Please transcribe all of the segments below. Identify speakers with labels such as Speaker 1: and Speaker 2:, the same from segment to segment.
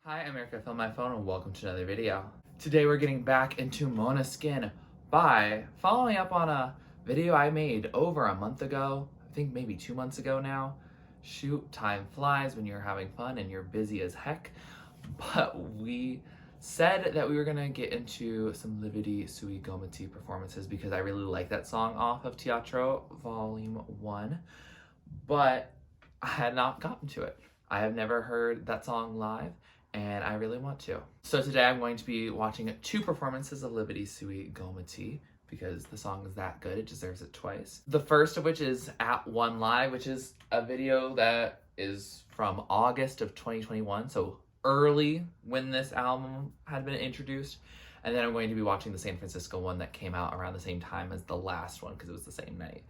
Speaker 1: Hi, I'm Erica from my phone and welcome to another video. Today we're getting back into Måneskin by following up on a video I made over a month ago, I think maybe 2 months ago now. Shoot, time flies when you're having fun and you're busy as heck. But we said that we were gonna get into some LIVIDI SUI GOMITI performances because I really like that song off of Teatro Volume 1, but I had not gotten to it. I have never heard that song live, and I really want to. So today I'm going to be watching 2 performances of LIVIDI SUI GOMITI because the song is that good, it deserves it twice. The first of which is At One Live, which is a video that is from August of 2021, so early when this album had been introduced. And then I'm going to be watching the San Francisco one that came out around the same time as the last one because it was the same night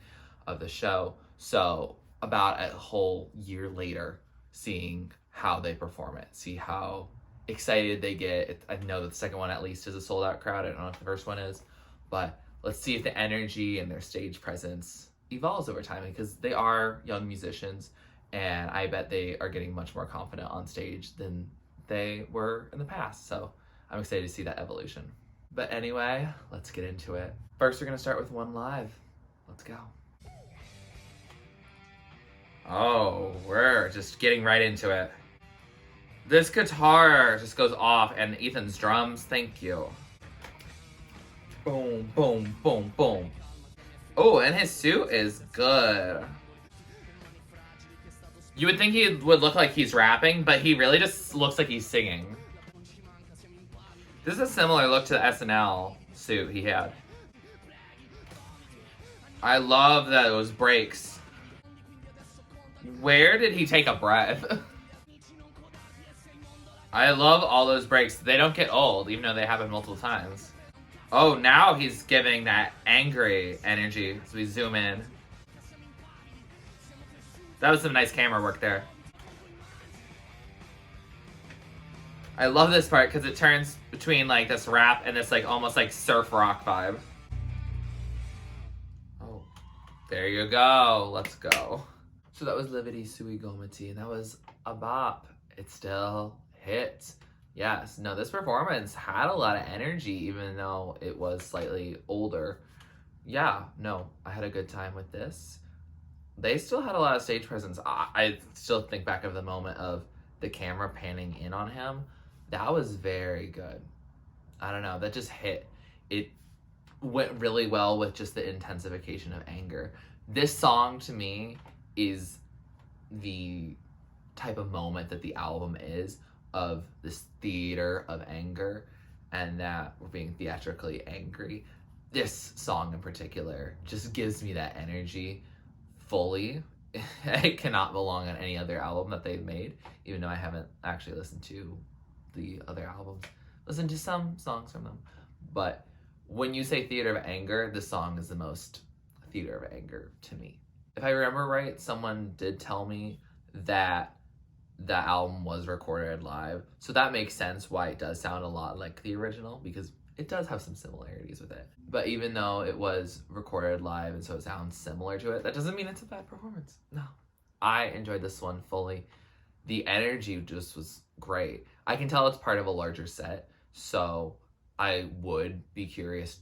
Speaker 1: of the show. So about a whole year later, seeing how they perform it, see how excited they get. I know that the second one at least is a sold out crowd. I don't know if the first one is, but let's see if the energy and their stage presence evolves over time because they are young musicians and I bet they are getting much more confident on stage than they were in the past. So I'm excited to see that evolution. But anyway, let's get into it. First, we're gonna start with One Live. Let's go. Oh, we're just getting right into it. This guitar just goes off, and Ethan's drums, thank you. Boom, boom, boom, boom. Oh, and his suit is good. You would think he would look like he's rapping, but he really just looks like he's singing. This is a similar look to the SNL suit he had. I love those breaks. Where did he take a breath? I love all those breaks. They don't get old, even though they happen multiple times. Oh, now he's giving that angry energy as we zoom in. That was some nice camera work there. I love this part because it turns between like this rap and this like almost like surf rock vibe. Oh, there you go. Let's go. So that was LIVIDI SUI GOMITI, and that was a bop. It still hits. Yes, no, this performance had a lot of energy, even though it was slightly older. Yeah, no, I had a good time with this. They still had a lot of stage presence. I still think back of the moment of the camera panning in on him. That was very good. I don't know, that just hit. It went really well with just the intensification of anger. This song, to me, is the type of moment that the album is, of this theater of anger and that we're being theatrically angry. This song in particular just gives me that energy fully. It cannot belong on any other album that they've made, even though I haven't actually listened to the other albums. Listened to some songs from them. But when you say theater of anger, this song is the most theater of anger to me. If I remember right, someone did tell me that the album was recorded live. So that makes sense why it does sound a lot like the original, because it does have some similarities with it. But even though it was recorded live and so it sounds similar to it, that doesn't mean it's a bad performance. No. I enjoyed this one fully. The energy just was great. I can tell it's part of a larger set, so I would be curious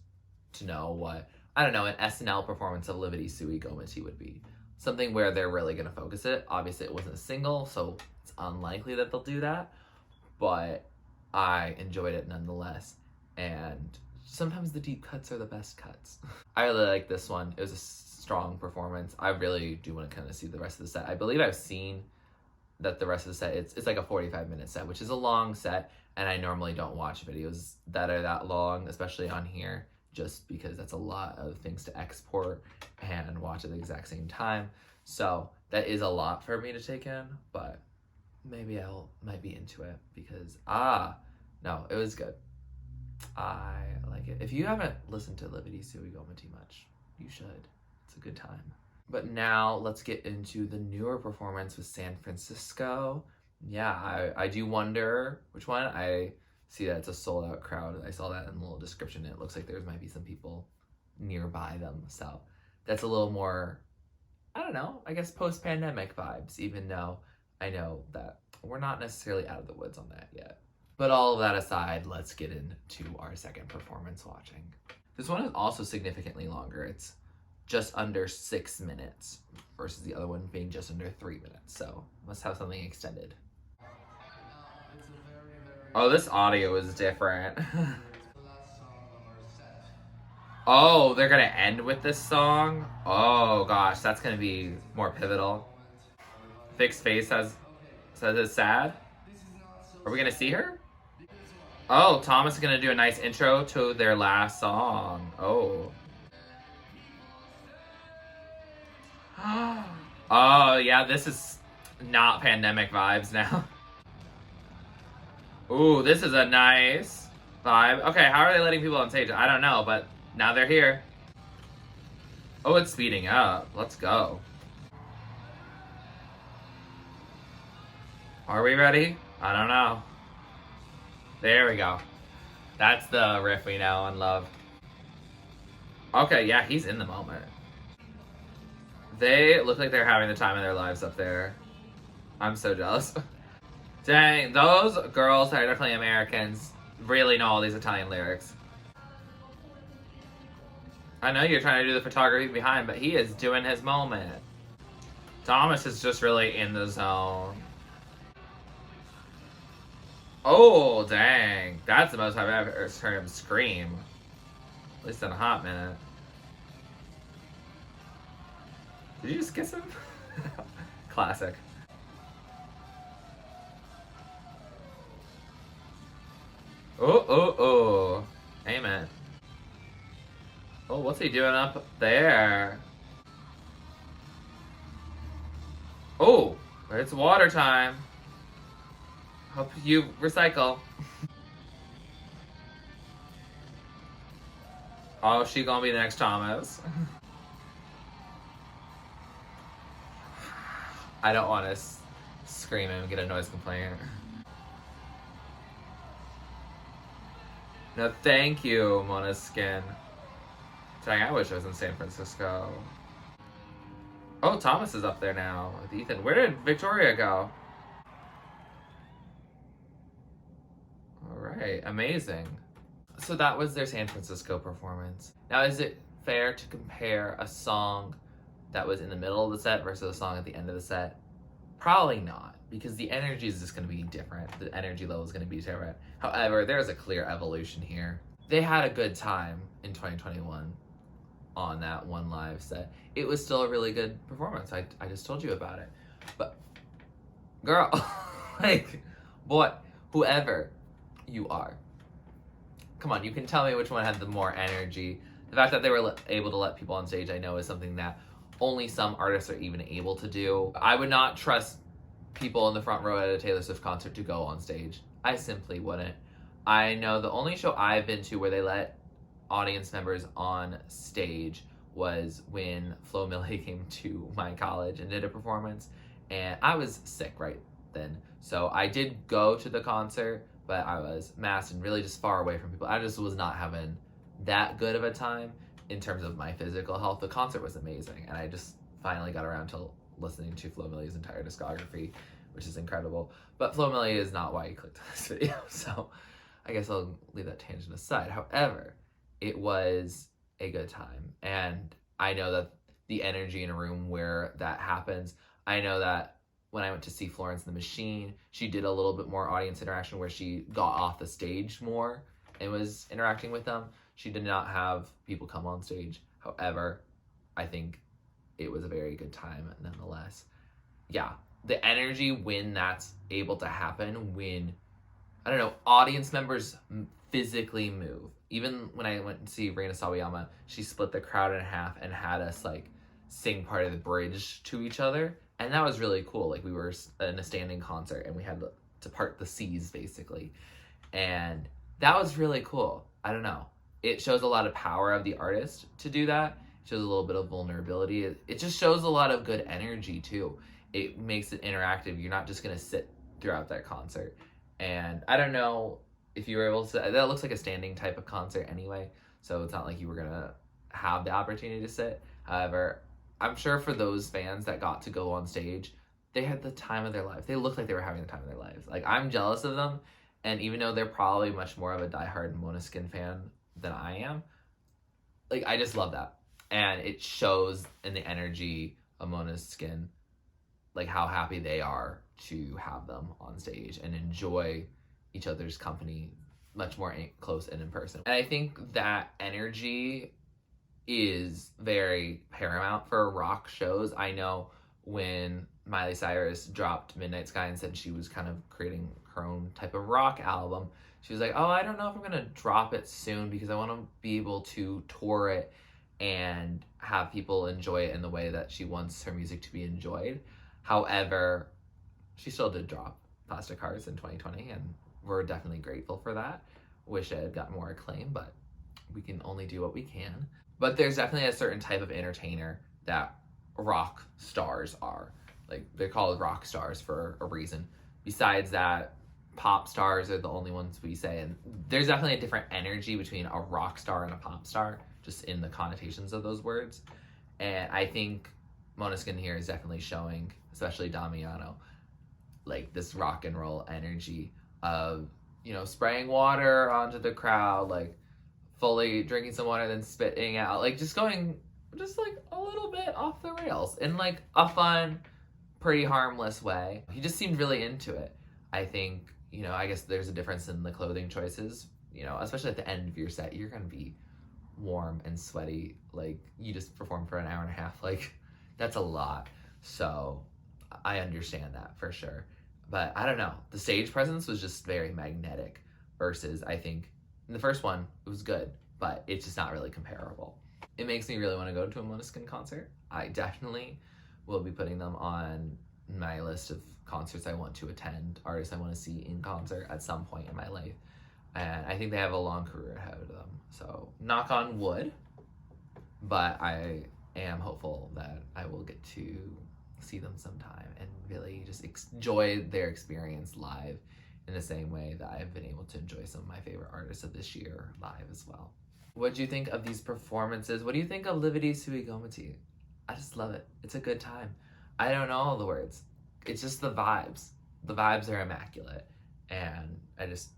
Speaker 1: to know what, I don't know, an SNL performance of LIVIDI SUI GOMITI would be. Something where they're really going to focus it. Obviously, it wasn't a single, so it's unlikely that they'll do that. But I enjoyed it nonetheless. And sometimes the deep cuts are the best cuts. I really like this one. It was a strong performance. I really do want to kind of see the rest of the set. I believe I've seen that the rest of the set, it's like a 45-minute set, which is a long set. And I normally don't watch videos that are that long, especially on here, just because that's a lot of things to export and watch at the exact same time. So that is a lot for me to take in, but maybe might be into it because, no, it was good. I like it. If you haven't listened to LIVIDI SUI GOMITI much, you should. It's a good time. But now let's get into the newer performance with San Francisco. Yeah, I do wonder which one. I see that it's a sold out crowd. I saw that in the little description. It looks like there might be some people nearby them. So that's a little more, I don't know, I guess post-pandemic vibes, even though I know that we're not necessarily out of the woods on that yet. But all of that aside, let's get into our second performance watching. This one is also significantly longer. It's just under 6 minutes versus the other one being just under 3 minutes. So must have something extended. Oh, this audio is different. Oh, they're gonna end with this song? Oh gosh, that's gonna be more pivotal. Fixed Face says it's sad. Are we gonna see her? Oh, Thomas is gonna do a nice intro to their last song. Oh. Oh yeah, this is not pandemic vibes now. Ooh, this is a nice vibe. Okay, how are they letting people on stage? I don't know, but now they're here. Oh, it's speeding up. Let's go. Are we ready? I don't know. There we go. That's the riff we know and love. Okay, yeah, he's in the moment. They look like they're having the time of their lives up there. I'm so jealous. Dang, those girls that are definitely Americans really know all these Italian lyrics. I know you're trying to do the photography behind, but he is doing his moment. Thomas is just really in the zone. Oh, dang. That's the most I've ever heard him scream. At least in a hot minute. Did you just kiss him? Classic. Oh, oh, oh. Amen. Oh, what's he doing up there? Oh, it's water time. Hope you recycle. Oh, she gonna be the next Thomas. I don't want to scream and get a noise complaint. No, thank you, Måneskin. Dang, I wish I was in San Francisco. Oh, Thomas is up there now with Ethan. Where did Victoria go? All right, amazing. So that was their San Francisco performance. Now, is it fair to compare a song that was in the middle of the set versus a song at the end of the set? Probably not, because the energy is just going to be different. The energy level is going to be different. However, there's a clear evolution here. They had a good time in 2021 on that one live set. It was still a really good performance. I just told you about it. But, girl, like, boy, whoever you are, come on, you can tell me which one had the more energy. The fact that they were able to let people on stage, I know, is something that only some artists are even able to do. I would not trust people in the front row at a Taylor Swift concert to go on stage. I simply wouldn't. I know the only show I've been to where they let audience members on stage was when Flo Milli came to my college and did a performance, and I was sick right then. So I did go to the concert, but I was masked and really just far away from people. I just was not having that good of a time in terms of my physical health. The concert was amazing, and I just finally got around to listening to Flo Milli's entire discography, which is incredible. But Flo Milli is not why you clicked on this video, so I guess I'll leave that tangent aside. However, it was a good time, and I know that the energy in a room where that happens, I know that when I went to see Florence and the Machine, she did a little bit more audience interaction where she got off the stage more and was interacting with them. She did not have people come on stage. However, I think it was a very good time nonetheless. Yeah, the energy when that's able to happen, when, I don't know, audience members physically move. Even when I went to see Reina Sawayama, she split the crowd in half and had us like sing part of the bridge to each other. And that was really cool. Like, we were in a standing concert and we had to part the seas basically. And that was really cool. I don't know. It shows a lot of power of the artist to do that. It shows a little bit of vulnerability. It just shows a lot of good energy too. It makes it interactive. You're not just gonna sit throughout that concert. And I don't know if you were able to, that looks like a standing type of concert anyway. So it's not like you were gonna have the opportunity to sit. However, I'm sure for those fans that got to go on stage, they had the time of their life. They looked like they were having the time of their lives. Like, I'm jealous of them, And even though they're probably much more of a diehard Måneskin fan than I am, like, I just love that. And it shows in the energy of Måneskin, like, how happy they are to have them on stage and enjoy each other's company much more close and in person. And I think that energy is very paramount for rock shows. I know when Miley Cyrus dropped Midnight Sky and said she was kind of creating her own type of rock album, she was like, oh, I don't know if I'm gonna drop it soon because I want to be able to tour it and have people enjoy it in the way that she wants her music to be enjoyed. However, she still did drop Plastic Hearts in 2020, and we're definitely grateful for that. Wish it had got more acclaim, but we can only do what we can. But there's definitely a certain type of entertainer that rock stars are. Like, they're called rock stars for a reason. Besides that, pop stars are the only ones we say. And there's definitely a different energy between a rock star and a pop star, just in the connotations of those words. And I think Måneskin here is definitely showing, especially Damiano, like this rock and roll energy of, you know, spraying water onto the crowd, like fully drinking some water, then spitting out, like just going just like a little bit off the rails in like a fun, pretty harmless way. He just seemed really into it. I think, you know, I guess there's a difference in the clothing choices, you know, especially at the end of your set, you're gonna be warm and sweaty, like you just performed for an hour and a half, like that's a lot. So I understand that for sure. But I don't know, the stage presence was just very magnetic versus, I think, in the first one, it was good, but it's just not really comparable. It makes me really want to go to a Måneskin concert. I definitely will be putting them on my list of concerts I want to attend, artists I want to see in concert at some point in my life. And I think they have a long career ahead of them. So knock on wood, but I am hopeful that I will get to see them sometime and really just enjoy their experience live in the same way that I've been able to enjoy some of my favorite artists of this year live as well. What do you think of these performances? What do you think of Lividi Sui Gomiti? I just love it. It's a good time. I don't know all the words. It's just the vibes. The vibes are immaculate, and I just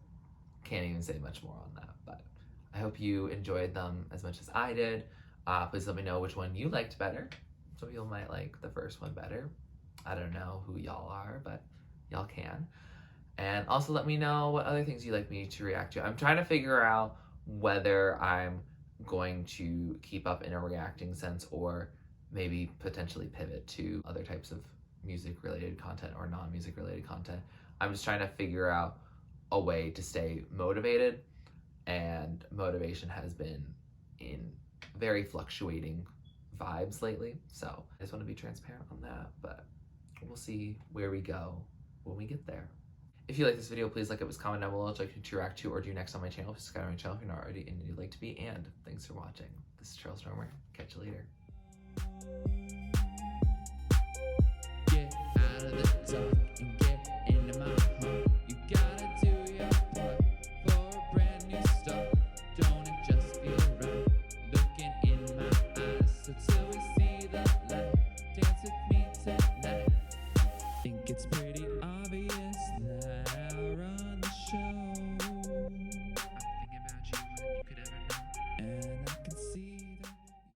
Speaker 1: can't even say much more on that. But I hope you enjoyed them as much as I did. Please let me know which one you liked better. Some people might like the first one better. I don't know who y'all are, but y'all can. And also let me know what other things you'd like me to react to. I'm trying to figure out whether I'm going to keep up in a reacting sense or maybe potentially pivot to other types of music related content or non-music related content. I'm just trying to figure out a way to stay motivated, and motivation has been in very fluctuating vibes lately. So I just want to be transparent on that, but we'll see where we go when we get there. If you like this video, please like it, comment down below what you'd like to react to or do next on my channel. Subscribe to my channel if you're not already and you'd like to be. And thanks for watching. This is TurtleStormer. Catch you later.